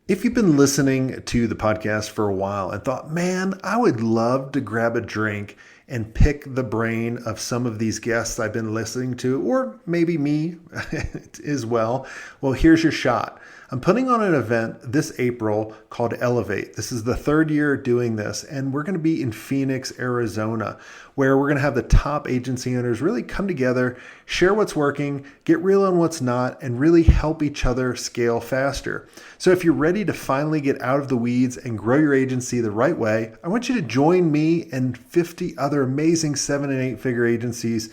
If you've been listening to the podcast for a while and thought, man, I would love to grab a drink and pick the brain of some of these guests I've been listening to, or maybe me as well, here's your shot. I'm putting on an event this April called Elevate. This is the third year doing this, and we're going to be in Phoenix, Arizona, where we're going to have the top agency owners really come together, share what's working, get real on what's not, and really help each other scale faster. So if you're ready to finally get out of the weeds and grow your agency the right way, I want you to join me and 50 other amazing 7 and 8 figure agencies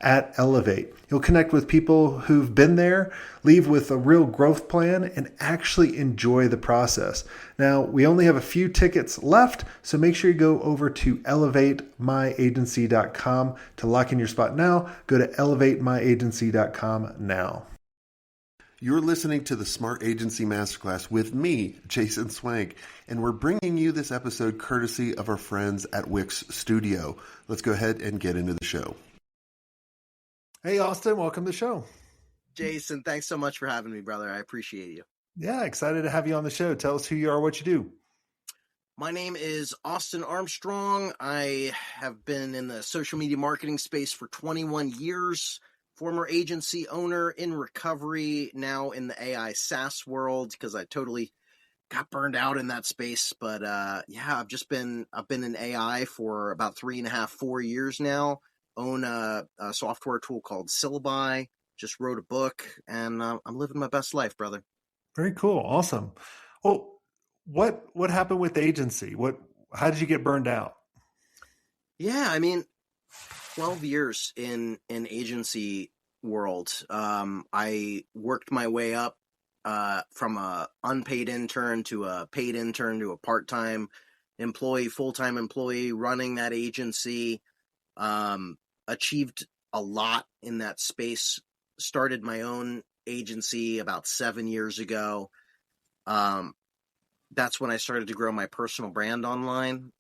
at Elevate. You'll connect with people who've been there, leave with a real growth plan, and actually enjoy the process. Now, we only have a few tickets left, so make sure you go over to elevatemyagency.com to lock in your spot now. Go to elevatemyagency.com now. You're listening to the Smart Agency Masterclass with me, Jason Swank, and we're bringing you this episode courtesy of our friends at Wix Studio. Let's go ahead and get into the show. Hey, Austin, welcome to the show. Jason, thanks so much for having me, brother. I appreciate you. Yeah, excited to have you on the show. Tell us who you are, what you do. My name is Austin Armstrong. I have been in the social media marketing space for 21 years, former agency owner in recovery, now in the AI SaaS world because I totally got burned out in that space. But I've been in AI for about 3.5, 4 years now. Own a software tool called Syllabi, just wrote a book, and I'm living my best life, brother. Very cool. Awesome. Well, what happened with the agency? How did you get burned out? Yeah, I mean, 12 years in agency world. I worked my way up from a unpaid intern to a paid intern to a part-time employee, full-time employee running that agency. Achieved a lot in that space, started my own agency about 7 years ago. That's when I started to grow my personal brand online.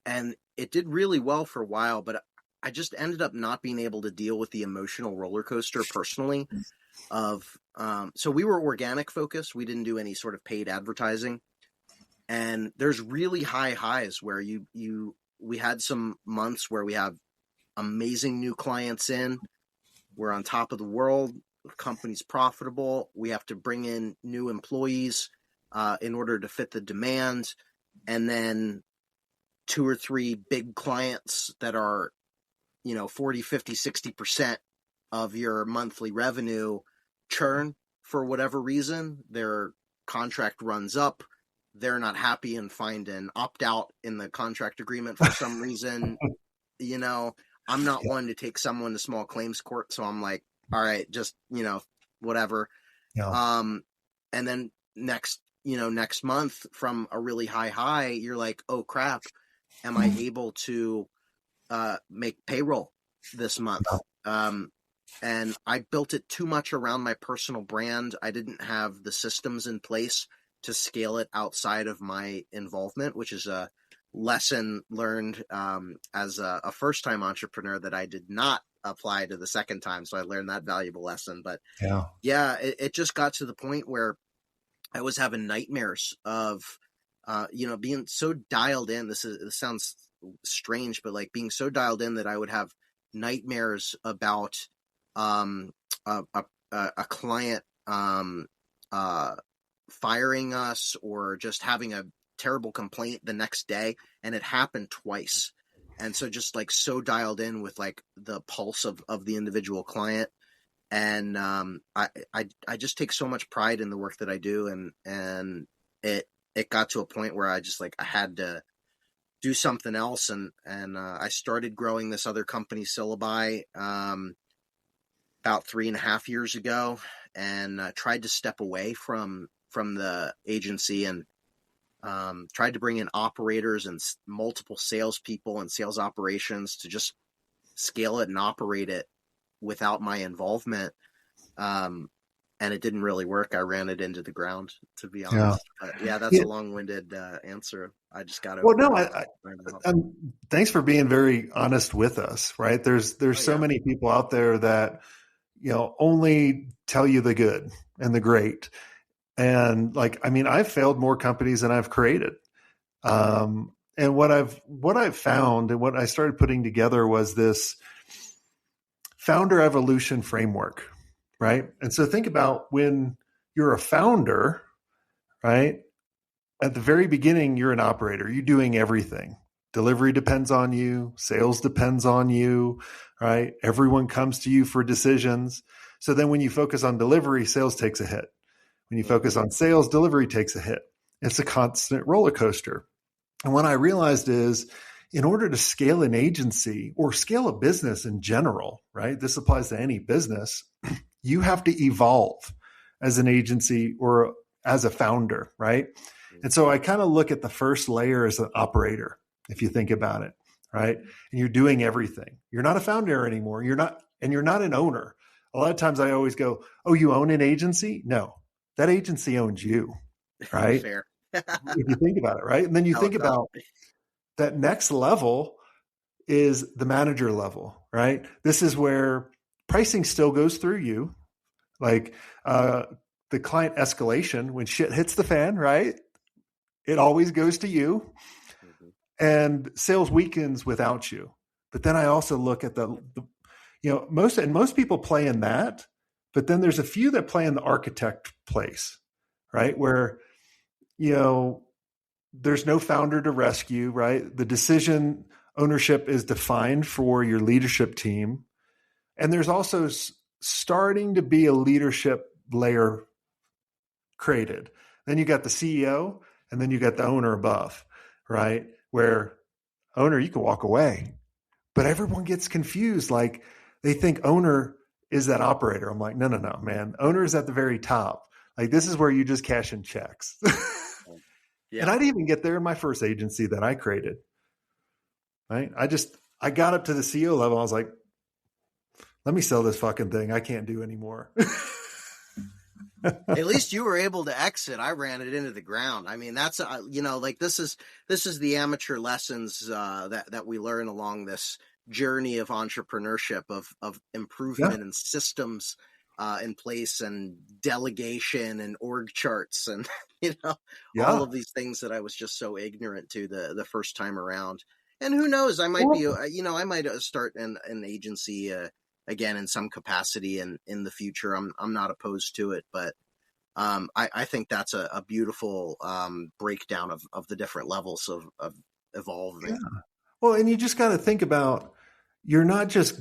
And it did really well for a while, but I just ended up not being able to deal with the emotional roller coaster personally so we were organic focused. We didn't do any sort of paid advertising. And there's really high highs where we had some months where we have amazing new clients in. We're on top of the world. The company's profitable. We have to bring in new employees in order to fit the demand. And then 2 or 3 big clients that are, 40, 50, 60% of your monthly revenue churn for whatever reason. Their contract runs up. They're not happy and find an opt-out in the contract agreement for some reason. I'm not one to take someone to small claims court. So I'm like, all right, just, whatever. Yeah. And then next month from a really high, you're like, oh crap, am I able to make payroll this month? And I built it too much around my personal brand. I didn't have the systems in place to scale it outside of my involvement, which is a lesson learned as a first-time entrepreneur that I did not apply to the second time. So I learned that valuable lesson. But it just got to the point where I was having nightmares of, being so dialed in. This sounds strange, but like being so dialed in that I would have nightmares about a client firing us or just having a terrible complaint the next day. And it happened twice. And so just like so dialed in with like the pulse of the individual client. And I just take so much pride in the work that I do. And it got to a point where I just like, I had to do something else. And I started growing this other company, Syllabi, about 3.5 years ago, and tried to step away from the agency and tried to bring in operators and multiple salespeople and sales operations to just scale it and operate it without my involvement. And it didn't really work. I ran it into the ground, to be honest. But that's a long-winded answer. I just got to. Well, no, thanks for being very honest with us, right? There's so many people out there that, only tell you the good and the great. And I've failed more companies than I've created. And what I've found and what I started putting together was this founder evolution framework, right? And so think about when you're a founder, right? At the very beginning, you're an operator. You're doing everything. Delivery depends on you. Sales depends on you, right? Everyone comes to you for decisions. So then when you focus on delivery, sales takes a hit. When you focus on sales, delivery takes a hit. It's a constant roller coaster. And what I realized is in order to scale an agency or scale a business in general, right? This applies to any business. You have to evolve as an agency or as a founder, right? And so I kind of look at the first layer as an operator, if you think about it, right? And you're doing everything. You're not a founder anymore. You're not an owner. A lot of times I always go, "Oh, you own an agency?" No, that agency owns you, right? Fair. If you think about it, right? And then you How think it felt. about that next level is the manager level, right? This is where pricing still goes through you. Like the client escalation, when shit hits the fan, right? It always goes to you. Mm-hmm. And sales weakens without you. But then I also look at the most people play in that, but then there's a few that play in the architect place, right? Where, there's no founder to rescue, right? The decision ownership is defined for your leadership team. And there's also starting to be a leadership layer created. Then you got the CEO and then you got the owner above, right? Where owner, you can walk away, but everyone gets confused. Like they think owner is that operator. I'm like, no, man. Owner is at the very top. Like this is where you just cash in checks. Yeah. And I didn't even get there in my first agency that I created. Right. I got up to the CEO level. I was like, let me sell this fucking thing. I can't do anymore. At least you were able to exit. I ran it into the ground. I mean, that's like this is the amateur lessons that we learn along this journey of entrepreneurship, of improvement and systems in place and delegation and org charts and all of these things that I was just so ignorant to the first time around. And who knows, I might be I might start an agency again in some capacity in the future. I'm not opposed to it, but I think that's a beautiful breakdown of the different levels of evolving. Yeah. Well, and you just got to think about, you're not just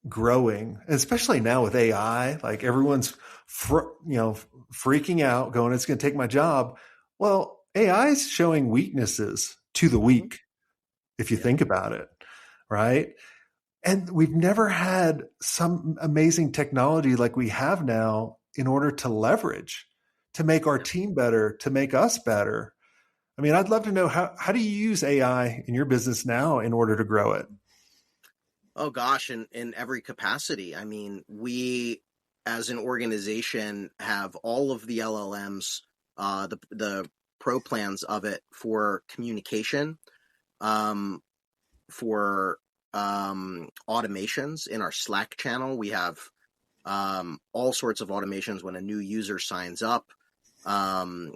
growing, especially now with AI, like everyone's, freaking out going, it's going to take my job. Well, AI is showing weaknesses to the weak, if you think about it, right? And we've never had some amazing technology like we have now in order to leverage, to make our team better, to make us better. I mean, I'd love to know how do you use AI in your business now in order to grow it? Oh gosh, in every capacity. I mean, we as an organization have all of the LLMs, the pro plans of it for communication, for automations in our Slack channel. We have all sorts of automations when a new user signs up, and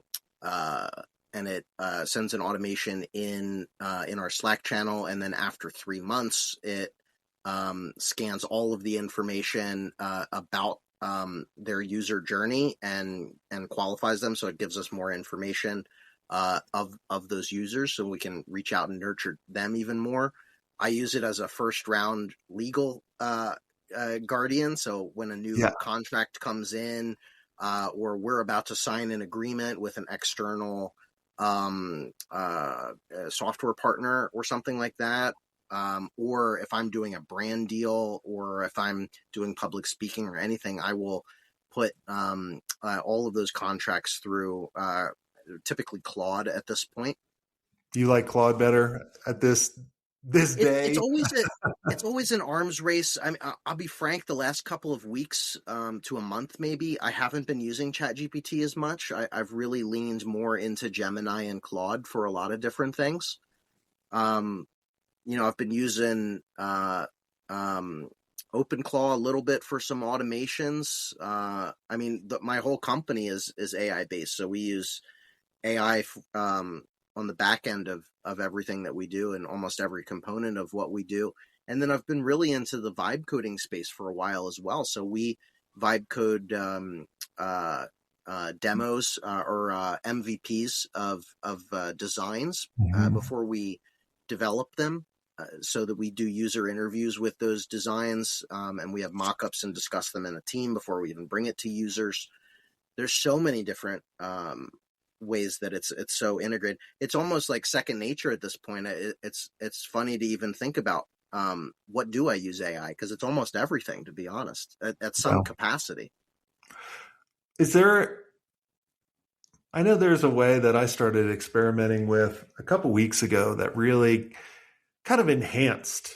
it sends an automation in our Slack channel, and then after 3 months, it scans all of the information about their user journey and qualifies them, so it gives us more information of those users, so we can reach out and nurture them even more. I use it as a first round legal guardian. So when a new contract comes in, or we're about to sign an agreement with an external software partner or something like that, or if I'm doing a brand deal, or if I'm doing public speaking or anything, I will put all of those contracts through typically Claude at this point. Do you like Claude better at this day? It's always an arms race. I mean, I'll be frank, the last couple of weeks to a month maybe, I haven't been using ChatGPT as much. I've really leaned more into Gemini and Claude for a lot of different things. I've been using OpenClaw a little bit for some automations. I mean, my whole company is AI based, so we use AI on the back end of everything that we do and almost every component of what we do. And then I've been really into the vibe coding space for a while as well. So we vibe code demos or MVPs of designs Mhm. before we develop them. So that we do user interviews with those designs, and we have mock-ups and discuss them in a team before we even bring it to users. There's so many different ways that it's so integrated. It's almost like second nature at this point. It's funny to even think about what do I use AI, because it's almost everything, to be honest, at some Well, capacity. is there, I know there's a way that I started experimenting with a couple weeks ago that really kind of enhanced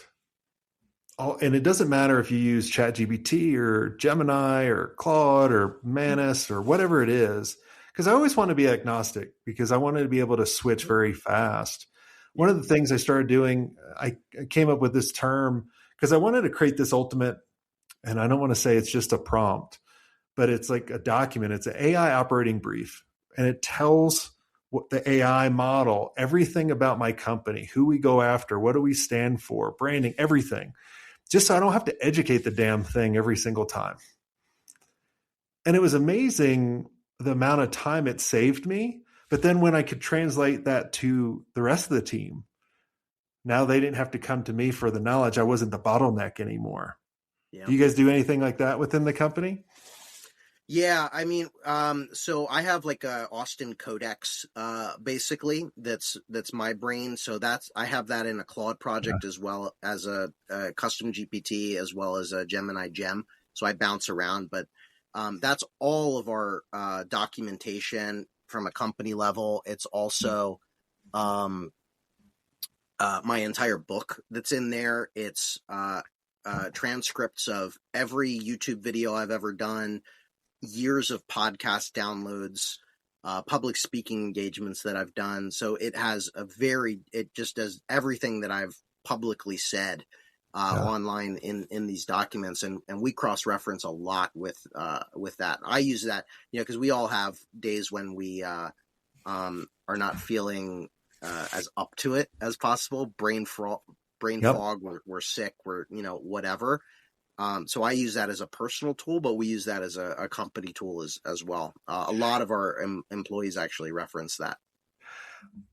all, and it doesn't matter if you use ChatGPT or Gemini or Claude or Manus or whatever it is, because I always want to be agnostic because I wanted to be able to switch very fast. One Yeah. of the things I started doing, I came up with this term because I wanted to create this ultimate, and I don't want to say it's just a prompt, but it's like a document. It's an AI operating brief, and it tells what the AI model everything about my company, who we go after, what do we stand for, branding, everything, just so I don't have to educate the damn thing every single time. And it was amazing the amount of time it saved me. But then when I could translate that to the rest of the team, now they didn't have to come to me for the knowledge. I wasn't the bottleneck anymore. Yeah. Do you guys do anything like that within the company? Yeah, I mean, so I have like a Austin Codex, basically. That's my brain. So I have that in a Claude Yeah. project as well as a custom GPT as well as a Gemini Gem. So I bounce around, but that's all of our documentation from a company level. It's also um, my entire book that's in there. It's transcripts of every YouTube video I've ever done, years of podcast downloads, public speaking engagements that I've done. So it just does everything that I've publicly said Yeah. online in these documents, and we cross reference a lot with that. I use that, because we all have days when we are not feeling as up to it as possible. Brain Yep. fog. We're sick. We're whatever. So I use that as a personal tool, but we use that as a company tool as well. A lot of our employees actually reference that.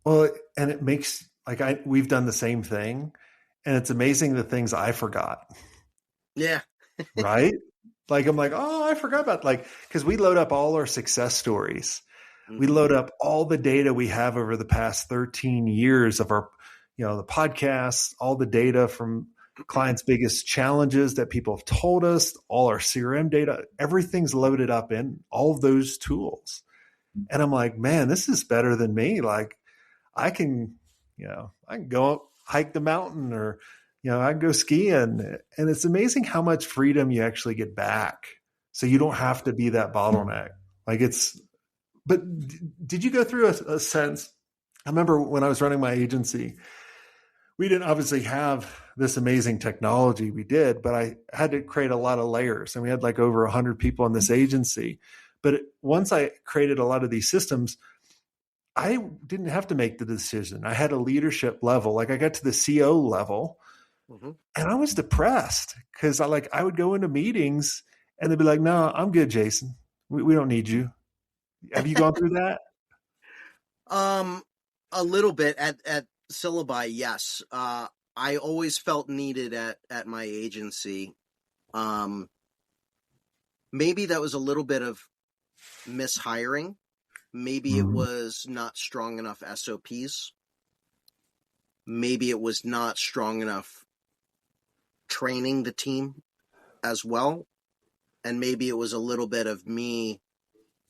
Well, and it makes like we've done the same thing, and it's amazing the things I forgot. Yeah. Right? Like I'm like, oh, I forgot about like because we load up all our success stories. We Mm-hmm. load up all the data we have over the past 13 years of our, the podcasts, all the data from clients' biggest challenges that people have told us, all our CRM data, everything's loaded up in all of those tools. And I'm like, man, this is better than me. Like I can, I can go hike the mountain or, I can go skiing. And it's amazing how much freedom you actually get back. So you don't Yeah. have to be that bottleneck. Like but did you go through a sense? I remember when I was running my agency, we didn't obviously have this amazing technology. We did, but I had to create a lot of layers, and we had like over 100 people in this agency. But once I created a lot of these systems, I didn't have to make the decision. I had a leadership level, like I got to the CO level, Mm-hmm. and I was depressed because I would go into meetings and they'd be like, "No, I'm good, Jason. We don't need you." Have you gone through that? um, a little bit at syllabi, yes. I always felt needed at my agency. Um, Maybe that was a little bit of mishiring. Maybe it Mm-hmm. was not strong enough SOPs. Maybe it was not strong enough training the team as well. And maybe it was a little bit of me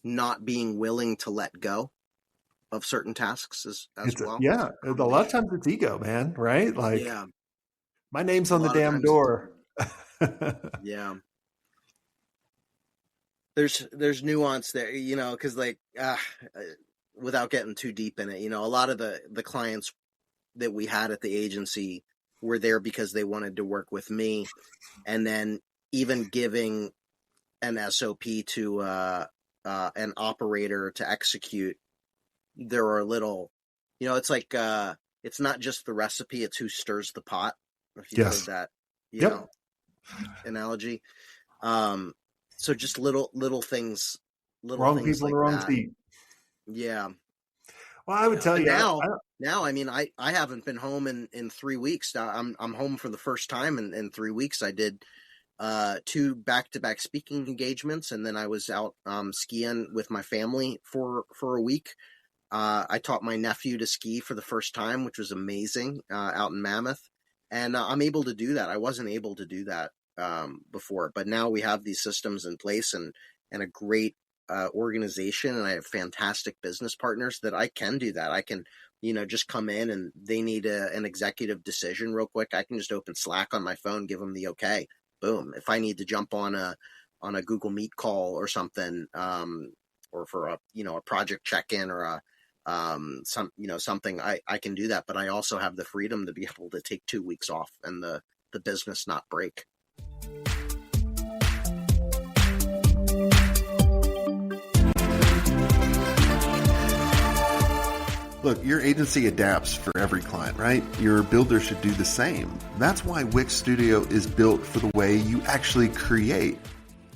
not being willing to let go of certain tasks as well. It's Yeah, a a lot of combination. times it's ego, man, right? Like Yeah. my name's A on the lot of damn times it's door. yeah. There's nuance there, because without getting too deep in it, a lot of the clients that we had at the agency, were there because they wanted to work with me. And then even giving an SOP to an operator to execute, there are little, it's like, it's not just the recipe, it's who stirs the pot. If you've heard Yes. that, Yep. analogy. So just little things, Wrong people in like the wrong that. seat. Yeah. Well, I would tell But you, now, I mean, I haven't been home in 3 weeks. Now I'm home for the first time in 3 weeks. I did 2 back-to-back speaking engagements, and then I was out skiing with my family for a week. I taught my nephew to ski for the first time, which was amazing, out in Mammoth. And I'm able to do that. I wasn't able to do that before, but now we have these systems in place and a great organization, and I have fantastic business partners that I can do that. I can, just come in and they need an executive decision real quick. I can just open Slack on my phone, give them the okay. Boom. If I need to jump on a Google Meet call or something, or for a project check-in or something, I can do that. But I also have the freedom to be able to take 2 weeks off and the business not break. Look, your agency adapts for every client, right? Your builder should do the same. That's why Wix Studio is built for the way you actually create.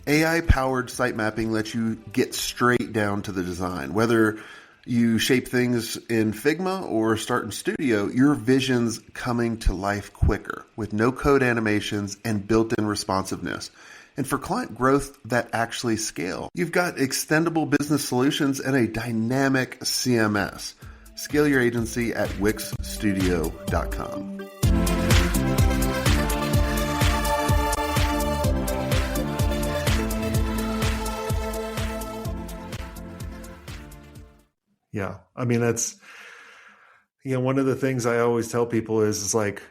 AI-powered site mapping lets you get straight down to the design. Whether you shape things in Figma or start in Studio, your vision's coming to life quicker with no-code animations and built-in responsiveness. And for client growth that actually scale, you've got extendable business solutions and a dynamic CMS. Scale your agency at wixstudio.com. Yeah. I mean, that's, one of the things I always tell people is like,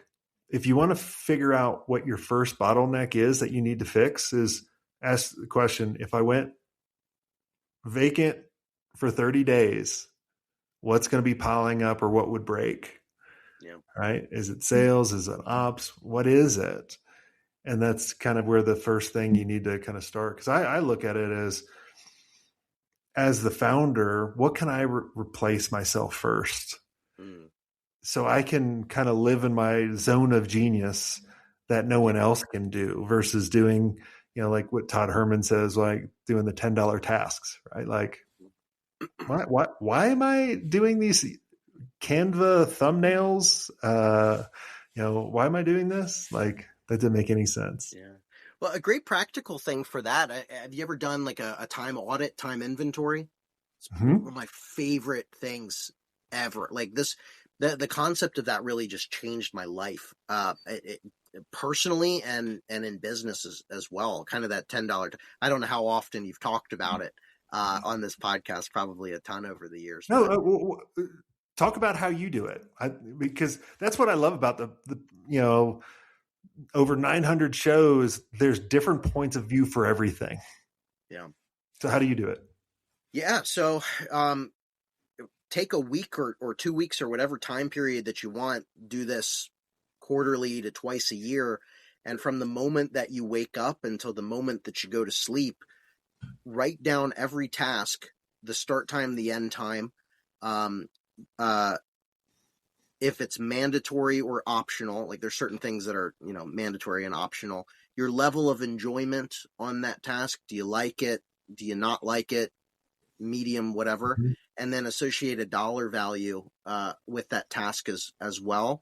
if you want to figure out what your first bottleneck is that you need to fix, is ask the question, if I went vacant for 30 days, what's going to be piling up or what would break? Yeah. Right? Is it sales? Is it ops? What is it? And that's kind of where the first thing you need to kind of start. Because I look at it as the founder, what can I replace myself first? So I can kind of live in my zone of genius that no one else can do, versus doing, like what Todd Herman says, like doing the $10 tasks, right? Like, why am I doing these Canva thumbnails? Why am I doing this? Like, that didn't make any sense. Yeah. Well, a great practical thing for that. Have you ever done like a time audit, time inventory? It's one of my favorite things ever. Like this, the concept of that really just changed my life, personally and in business as well. Kind of that $10. I don't know how often you've talked about it on this podcast, probably a ton over the years. No, talk about how you do it, because that's what I love about the over 900 shows. There's different points of view for everything. Yeah. So how do you do it? Yeah. So take a week or 2 weeks or whatever time period that you want. Do this quarterly to twice a year. And from the moment that you wake up until the moment that you go to sleep, write down every task, the start time, the end time, if it's mandatory or optional. Like there's certain things that are, mandatory and optional. Your level of enjoyment on that task. Do you like it? Do you not like it? Medium, whatever. Mm-hmm. And then associate a dollar value with that task as well,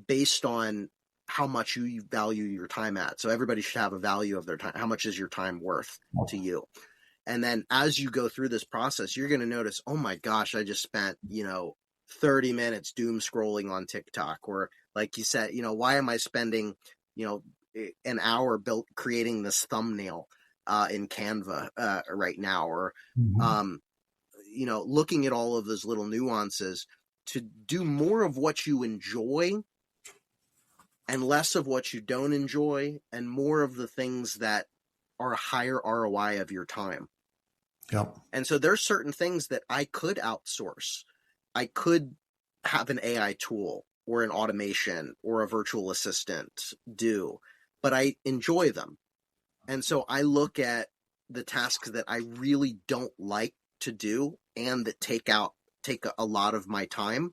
based on how much you value your time at. So everybody should have a value of their time. How much is your time worth to you? And then as you go through this process, you're going to notice, oh my gosh, I just spent, 30 minutes doom scrolling on TikTok. Or like you said, why am I spending, an hour creating this thumbnail in Canva right now? Or, looking at all of those little nuances to do more of what you enjoy and less of what you don't enjoy, and more of the things that are a higher ROI of your time. Yep. And so there's certain things that I could outsource. I could have an AI tool or an automation or a virtual assistant do, but I enjoy them. And so I look at the tasks that I really don't like to do and that take a lot of my time,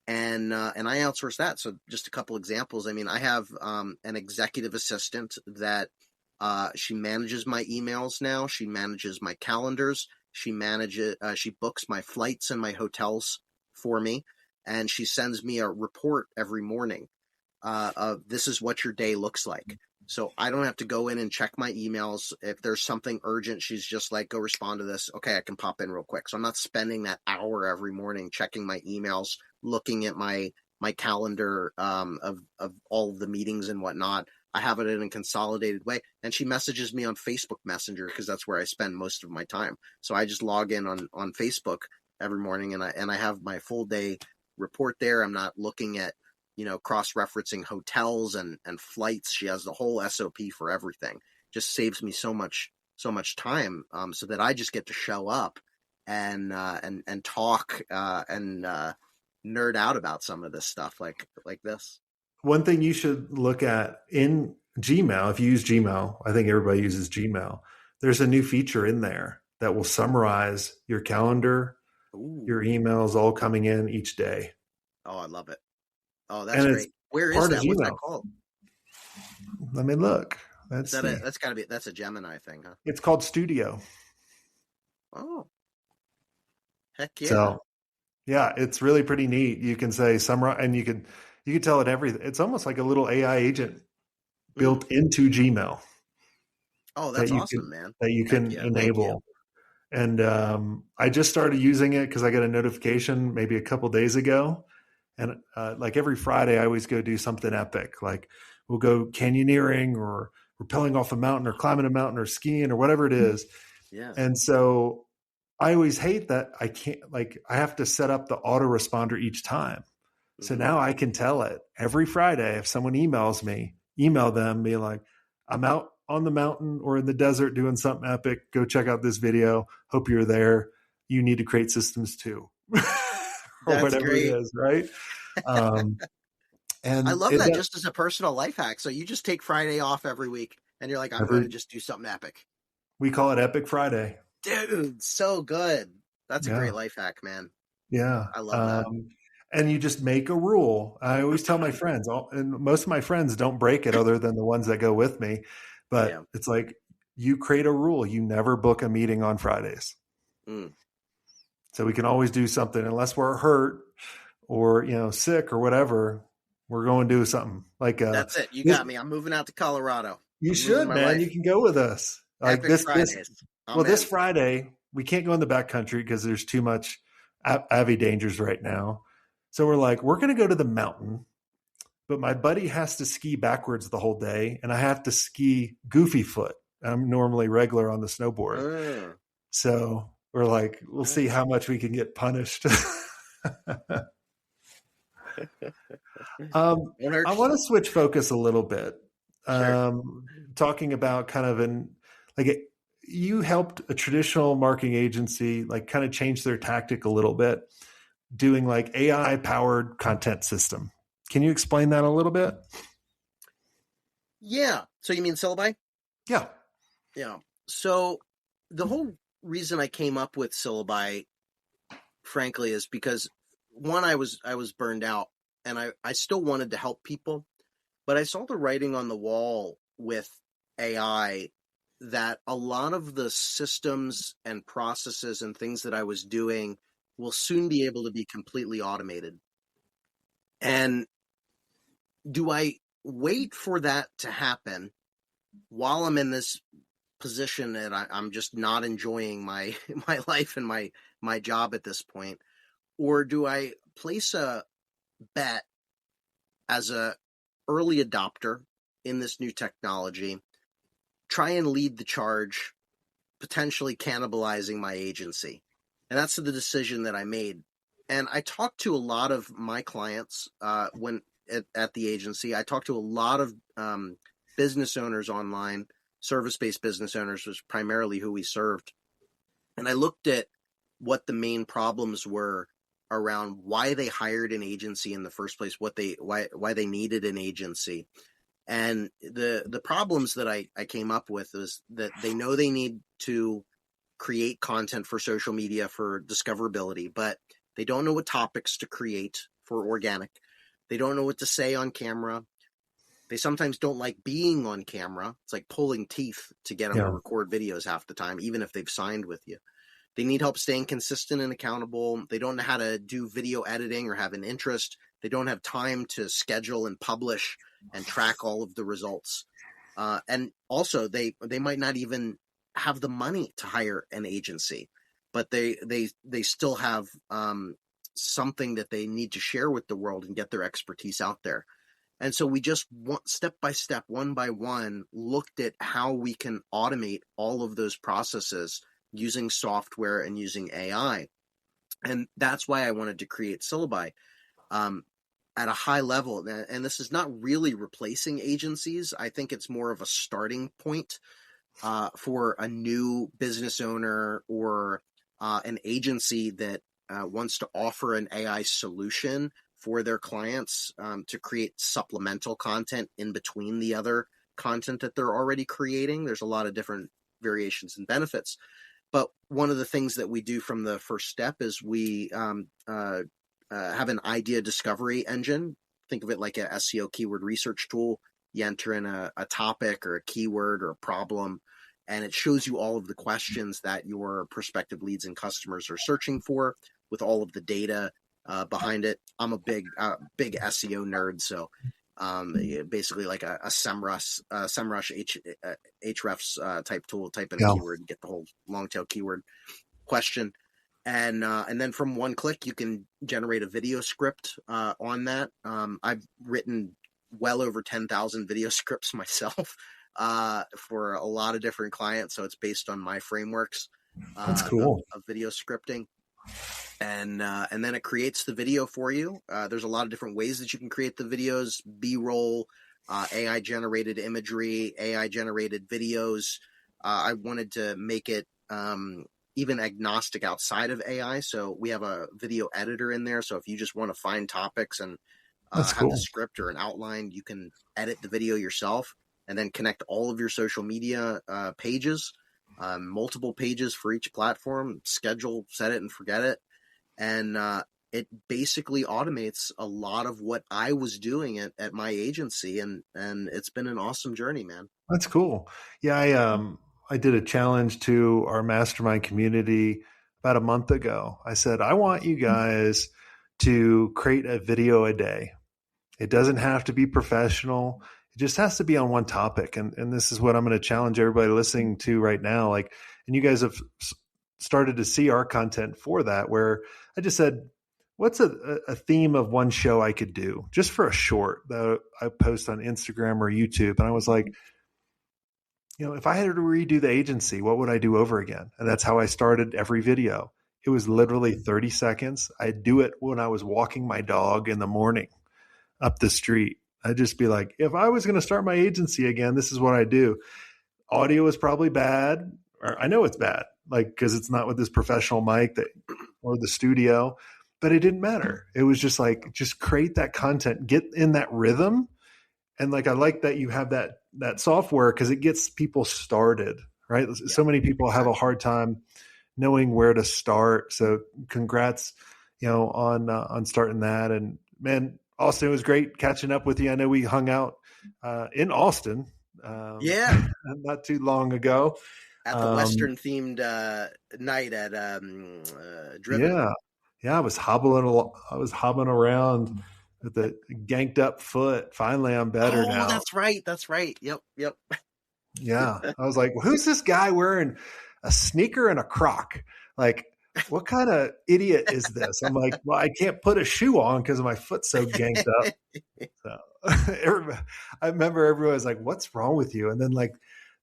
and I outsource that. So just a couple examples. I mean, I have an executive assistant that she manages my emails now. She manages my calendars. She books my flights and my hotels for me, and she sends me a report every morning of this is what your day looks like. So I don't have to go in and check my emails. If there's something urgent, she's just like, go respond to this. Okay, I can pop in real quick. So I'm not spending that hour every morning checking my emails, looking at my calendar of all of the meetings and whatnot. I have it in a consolidated way. And she messages me on Facebook Messenger because that's where I spend most of my time. So I just log in on Facebook every morning, and I have my full day report there. I'm not looking at cross-referencing hotels and flights. She has the whole SOP for everything. Just saves me so much time, so that I just get to show up and talk and nerd out about some of this stuff like this. One thing you should look at in Gmail, if you use Gmail, I think everybody uses Gmail. There's a new feature in there that will summarize your calendar, Ooh. your emails all coming in each day. Oh, I love it. Oh, that's And great. Where is part of that? What's that Gmail. called? Let me look. That's That's a Gemini thing, huh? It's called Studio. Oh, heck yeah. So yeah, it's really pretty neat. You can say summarize, and you could tell it everything. It's almost like a little AI agent built into Gmail. Oh, that's awesome, can, man. That you Heck can yeah, enable. And I just started using it because I got a notification maybe a couple days ago. And like every Friday, I always go do something epic. Like we'll go canyoneering or rappelling off a mountain or climbing a mountain or skiing or whatever it is. Yeah. And so I always hate that I can't, I have to set up the autoresponder each time. So now I can tell it every Friday if someone emails me, email them, be like, I'm out on the mountain or in the desert doing something epic. Go check out this video. Hope you're there. You need to create systems too. or That's whatever great. it is, right? And I love that just as a personal life hack. So you just take Friday off every week and you're like, I'm going to just do something epic. We call it Epic Friday. Dude, so good. That's a great life hack, man. Yeah. I love that. And you just make a rule. I always tell my friends, and most of my friends don't break it other than the ones that go with me. But it's like you create a rule. You never book a meeting on Fridays. So we can always do something unless we're hurt or, sick or whatever. We're going to do something like that's it. You got me. I'm moving out to Colorado. You should, man. Life. You can go with us. Like Epic Fridays. This Friday, we can't go in the backcountry because there's too much Avi dangers right now. So we're like, we're going to go to the mountain, but my buddy has to ski backwards the whole day, and I have to ski goofy foot. I'm normally regular on the snowboard. So we're like, we'll see how much we can get punished. I want to switch focus a little bit. Sure. Talking about kind of you helped a traditional marketing agency kind of change their tactic a little bit, doing AI powered content system. Can you explain that a little bit? Yeah. So you mean Syllabi? Yeah. Yeah. So the whole reason I came up with Syllabi, frankly, is because one, I was burned out and I still wanted to help people, but I saw the writing on the wall with AI that a lot of the systems and processes and things that I was doing will soon be able to be completely automated. And do I wait for that to happen while I'm in this position that I'm just not enjoying my life and my job at this point? Or do I place a bet as a early adopter in this new technology, try and lead the charge, potentially cannibalizing my agency? And that's the decision that I made. And I talked to a lot of my clients when at the agency. I talked to a lot of business owners online. Service-based business owners was primarily who we served. And I looked at what the main problems were around why they hired an agency in the first place, why they needed an agency. And the problems that I came up with is that they know they need to create content for social media for discoverability, but they don't know what topics to create for organic. They don't know what to say on camera. They sometimes don't like being on camera. It's like pulling teeth to get them to Yeah. record videos half the time, even if they've signed with you. They need help staying consistent and accountable. They don't know how to do video editing or have an interest. They don't have time to schedule and publish and track all of the results. And also, they might not even have the money to hire an agency, but they still have something that they need to share with the world and get their expertise out there. And so we just step by step, one by one, looked at how we can automate all of those processes using software and using AI. And that's why I wanted to create Syllabi at a high level. And this is not really replacing agencies. I think it's more of a starting point for a new business owner or an agency that wants to offer an AI solution for their clients to create supplemental content in between the other content that they're already creating. There's a lot of different variations and benefits. But one of the things that we do from the first step is we have an idea discovery engine. Think of it like a SEO keyword research tool. You enter in a topic or a keyword or a problem, and it shows you all of the questions that your prospective leads and customers are searching for with all of the data behind it. I'm a big SEO nerd, so basically like a SEMrush Ahrefs type tool. Type in a Yeah. keyword and get the whole long tail keyword question, and then from one click you can generate a video script on that. I've written well over 10,000 video scripts myself for a lot of different clients, so it's based on my frameworks That's cool. of video scripting. And then it creates the video for you. There's a lot of different ways that you can create the videos: B-roll, AI generated imagery, AI generated videos. I wanted to make it even agnostic outside of AI. So we have a video editor in there. So if you just want to find topics and That's have the cool. script or an outline, you can edit the video yourself and then connect all of your social media pages, multiple pages for each platform, schedule, set it and forget it. And it basically automates a lot of what I was doing at my agency. And it's been an awesome journey, man. That's cool. Yeah, I did a challenge to our mastermind community about a month ago. I said, I want you guys to create a video a day. It doesn't have to be professional. It just has to be on one topic. And this is what I'm going to challenge everybody listening to right now. Like, and you guys have started to see our content for that, where I just said, what's a theme of one show I could do just for a short that I post on Instagram or YouTube? And I was like, if I had to redo the agency, what would I do over again? And that's how I started every video. It was literally 30 seconds. I'd do it when I was walking my dog in the morning up the street. I'd just be like, if I was going to start my agency again, this is what I do. Audio is probably bad, or I know it's bad, like, because it's not with this professional mic or the studio, but it didn't matter. It was just like, just create that content, get in that rhythm. And like, I like that you have that software because it gets people started, right? Yeah, so many people have a hard time knowing where to start. So congrats, on starting that. And man, Austin, it was great catching up with you. I know we hung out in Austin, not too long ago at the Western themed night at Driven. Yeah, I was hobbling around with the ganked up foot. Finally, I'm better now. That's right. Yep. Yeah, I was like, well, who's this guy wearing a sneaker and a Croc? Like, what kind of idiot is this? I'm like, well, I can't put a shoe on because my foot's so ganked up. So I remember everyone was like, what's wrong with you? And then like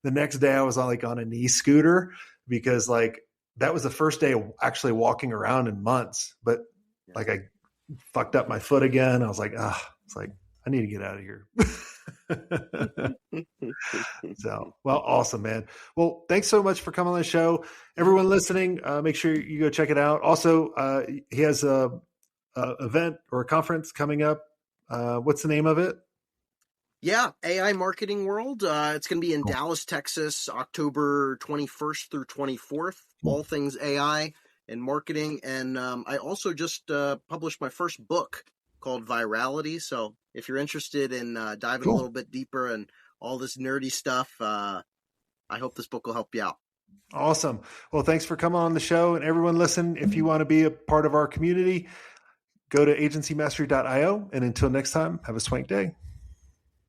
the next day I was on a knee scooter because like that was the first day of actually walking around in months. But like I fucked up my foot again. I was like, it's like, I need to get out of here. So, well, awesome, man. Well, thanks so much for coming on the show. Everyone listening, make sure you go check it out. Also, he has event or a conference coming up. What's the name of it? Yeah, AI Marketing World. It's going to be in Cool. Dallas, Texas, October 21st through 24th. All things AI and marketing. And I also just published my first book called Virality. So if you're interested in diving a Cool. little bit deeper and all this nerdy stuff, I hope this book will help you out. Awesome. Well, thanks for coming on the show. And everyone, listen, if you want to be a part of our community, go to agencymastery.io. And until next time, have a swank day.